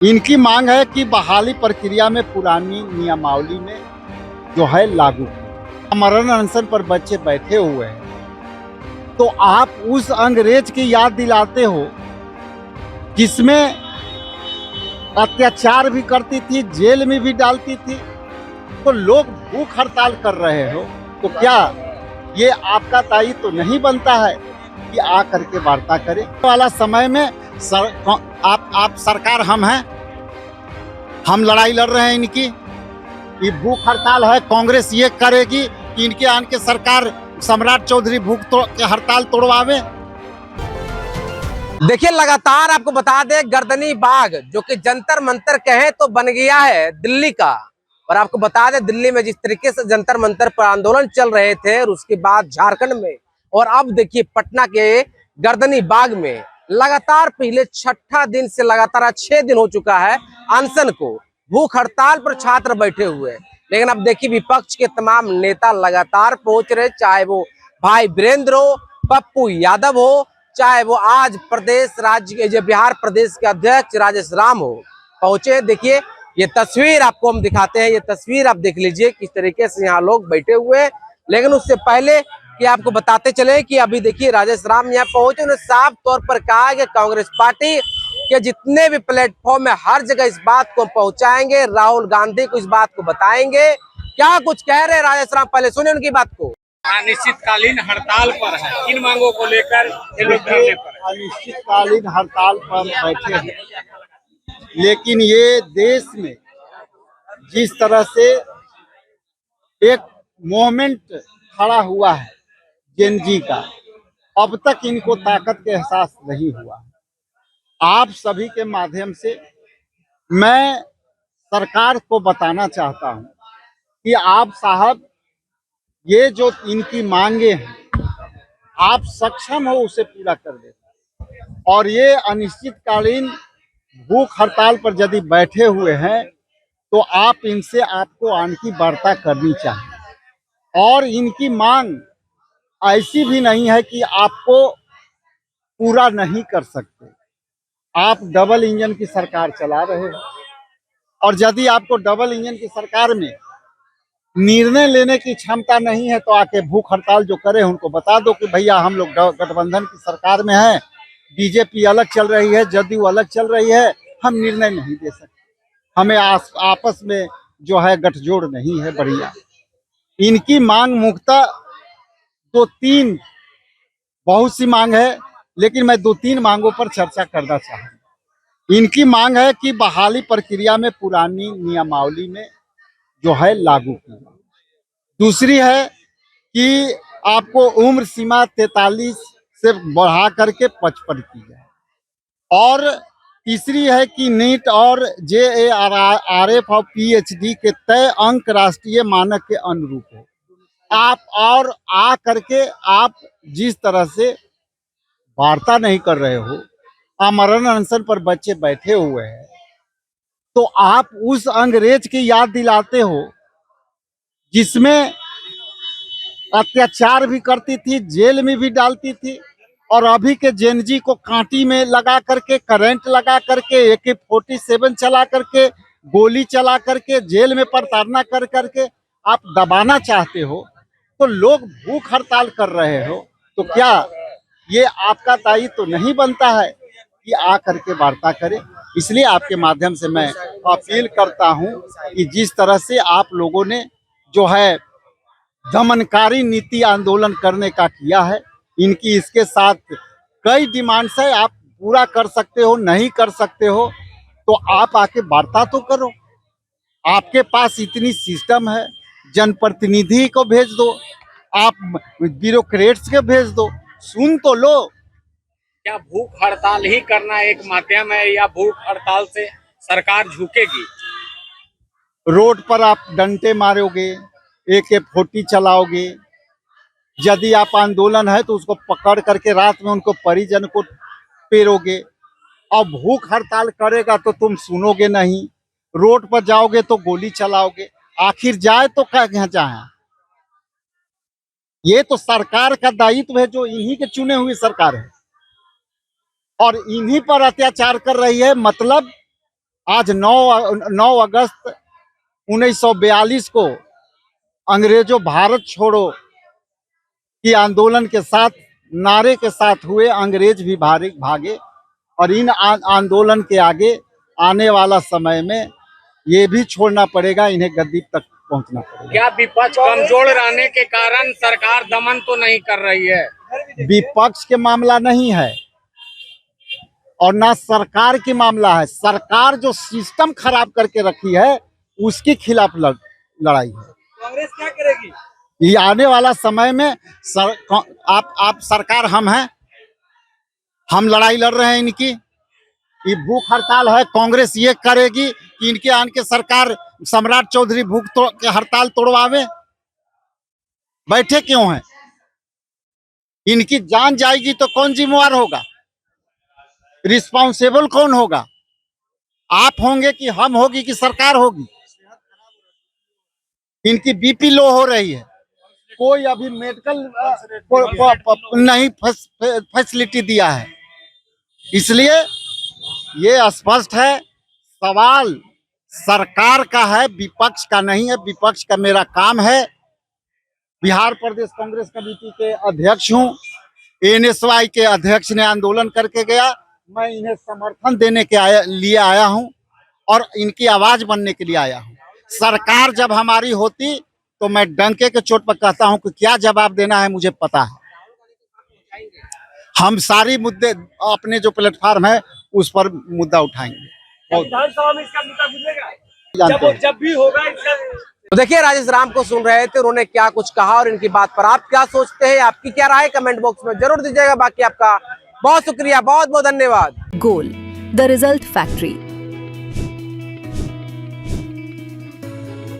इनकी मांग है कि बहाली प्रक्रिया में पुरानी नियमावली में जो है लागू की। मरण अनशन पर बच्चे बैठे हुए हैं तो आप उस अंग्रेज की याद दिलाते हो जिसमें अत्याचार भी करती थी, जेल में भी डालती थी, तो लोग भूख हड़ताल कर रहे हो तो क्या ये आपका दायित्व तो नहीं बनता है कि आ करके वार्ता करें? वाला समय में आप सरकार हम हैं, हम लड़ाई लड़ रहे हैं इनकी। ये भूख हड़ताल है, कांग्रेस ये करेगी कि इनके आन के सरकार सम्राट चौधरी भूख हड़ताल तोड़वावे। देखिए, लगातार आपको बता दें, गर्दनी बाग जो कि जंतर मंतर कहे तो बन गया है दिल्ली का। और आपको बता दें, दिल्ली में जिस तरीके से जंतर मंतर पर आंदोलन चल रहे थे और उसके बाद झारखंड में, और अब देखिए पटना के गर्दनी बाग में लगातार पिछले छठा दिन से लगातार 6 दिन हो चुका है अनशन को, भूख हड़ताल पर छात्र बैठे हुए। लेकिन अब देखिए, विपक्ष के तमाम नेता लगातार पहुंच रहे, चाहे वो भाई वीरेंद्र हो, पप्पू यादव हो, चाहे वो आज प्रदेश राज्य के बिहार प्रदेश के अध्यक्ष राजेश राम हो, पहुंचे। देखिए, ये तस्वीर आपको हम दिखाते हैं, ये तस्वीर आप देख लीजिए किस तरीके से यहाँ लोग बैठे हुए। लेकिन उससे पहले कि आपको बताते चले कि अभी देखिए राजेश राम यहाँ पहुंचे, उन्होंने साफ तौर पर कहा कि कांग्रेस पार्टी के जितने भी प्लेटफॉर्म है हर जगह इस बात को पहुंचाएंगे, राहुल गांधी को इस बात को बताएंगे। क्या कुछ कह रहे हैं राजेश राम, पहले सुने उनकी बात को। अनिश्चितकालीन हड़ताल पर है, किन मांगों को लेकर ये लोग धरने पर है? अनिश्चितकालीन हड़ताल पर बैठे हैं, लेकिन ये देश में जिस तरह से एक मूवमेंट खड़ा हुआ है जेनजी का, अब तक इनको ताकत के एहसास नहीं हुआ। आप सभी के माध्यम से मैं सरकार को बताना चाहता हूं कि आप साहब, ये जो इनकी मांगे हैं आप सक्षम हो उसे पूरा कर दे। और ये अनिश्चितकालीन भूख हड़ताल पर यदि बैठे हुए हैं तो आप इनसे आपको आने की वार्ता करनी चाहिए। और इनकी मांग ऐसी भी नहीं है कि आपको पूरा नहीं कर सकते। आप डबल इंजन की सरकार चला रहे हो, और यदि आपको डबल इंजन की सरकार में निर्णय लेने की क्षमता नहीं है तो आके भूख हड़ताल जो करे उनको बता दो कि भैया हम लोग गठबंधन की सरकार में हैं, बीजेपी अलग चल रही है, जदयू अलग चल रही है, हम निर्णय नहीं दे सकते, हमें आपस में जो है गठजोड़ नहीं है। बढ़िया, इनकी मांग मुख्यतः दो तीन, बहुत सी मांग है, लेकिन मैं दो तीन मांगों पर चर्चा करना चाहूँगा। इनकी मांग है कि बहाली प्रक्रिया में पुरानी नियमावली में जो है लागू की। दूसरी है कि आपको उम्र सीमा 43 से बढ़ा करके 55 की जाए। और तीसरी है कि नीट और JARF और PhD के तय अंक राष्ट्रीय मानक के अनुरूप हो। आप और आ करके आप जिस तरह से वार्ता नहीं कर रहे हो, आमरण अनशन पर बच्चे बैठे हुए हैं, तो आप उस अंग्रेज की याद दिलाते हो जिसमें अत्याचार भी करती थी, जेल में भी डालती थी, और अभी के जेनजी को कांटी में लगा करके, करंट लगा करके, AK-47 चला करके, गोली चला करके, जेल में प्रताड़ना कर करके आप दबाना चाहते हो, तो लोग भूख हड़ताल कर रहे हो तो क्या ये आपका दायित्व तो नहीं बनता है कि आ करके वार्ता करें? इसलिए आपके माध्यम से मैं अपील करता हूं कि जिस तरह से आप लोगों ने जो है दमनकारी नीति आंदोलन करने का किया है, इनकी इसके साथ कई डिमांड्स है, आप पूरा कर सकते हो, नहीं कर सकते हो तो आप आके वार्ता तो करो। आपके पास इतनी सिस्टम है, जनप्रतिनिधि को भेज दो, आप ब्यूरोक्रेट्स के भेज दो, सुन तो लो। क्या भूख हड़ताल ही करना एक माध्यम है या भूख हड़ताल से सरकार झुकेगी? रोड पर आप डंडे मारोगे, AK-40 चलाओगे, यदि आप आंदोलन है तो उसको पकड़ करके रात में उनको परिजन को पेरोगे, और भूख हड़ताल करेगा तो तुम सुनोगे नहीं, रोड पर जाओगे तो गोली चलाओगे। आखिर जाए तो क्या जाए? ये तो सरकार का दायित्व है, जो इन्हीं के चुने हुई सरकार है और इन्हीं पर अत्याचार कर रही है। मतलब आज 9 अगस्त 1942 को अंग्रेजों भारत छोड़ो की आंदोलन के साथ, नारे के साथ हुए, अंग्रेज भी भागे। और इन आंदोलन के आगे आने वाला समय में ये भी छोड़ना पड़ेगा, इन्हें गद्दी तक पहुंचना पड़ेगा। क्या विपक्ष कमजोर रहने के कारण सरकार दमन तो नहीं कर रही है? विपक्ष के मामला नहीं है और ना सरकार की मामला है। सरकार जो सिस्टम खराब करके रखी है उसके खिलाफ लड़ाई है। कांग्रेस क्या करेगी? ये आने वाला समय में आप सरकार हम हैं, हम लड़ाई लड़ रहे हैं इनकी। ये भूख हड़ताल है, कांग्रेस ये करेगी कि इनके आन के सरकार सम्राट चौधरी भूख के हड़ताल तोड़वावे। बैठे क्यों हैं? इनकी जान जाएगी तो कौन जिम्मेवार होगा? रिस्पॉन्सिबल कौन होगा? आप होंगे कि हम होगी कि सरकार होगी? इनकी बीपी लो हो रही है, कोई अभी मेडिकल नहीं फैसिलिटी दिया है। इसलिए ये स्पष्ट है, सवाल सरकार का है, विपक्ष का नहीं है। विपक्ष का मेरा काम है। बिहार प्रदेश कांग्रेस कमेटी के अध्यक्ष हूँ। एनएसवाई के अध्यक्ष ने आंदोलन करके गया, मैं इन्हें समर्थन देने के लिए आया हूँ और इनकी आवाज बनने के लिए आया हूँ। सरकार जब हमारी होती तो मैं डंके के चोट पर कहता हूँ कि क्या जवाब देना है मुझे पता है। हम सारी मुद्दे अपने जो प्लेटफॉर्म है उस पर मुद्दा उठाएंगे। विधानसभा में इसका मुद्दा मिलेगा जब भी होगा इसका। तो देखिए, राजेश राम को सुन रहे थे, उन्होंने क्या कुछ कहा और इनकी बात पर आप क्या सोचते हैं, आपकी क्या राय कमेंट बॉक्स में जरूर दीजिएगा। बाकी आपका बहुत शुक्रिया, बहुत बहुत धन्यवाद। गोल, द रिजल्ट फैक्ट्री।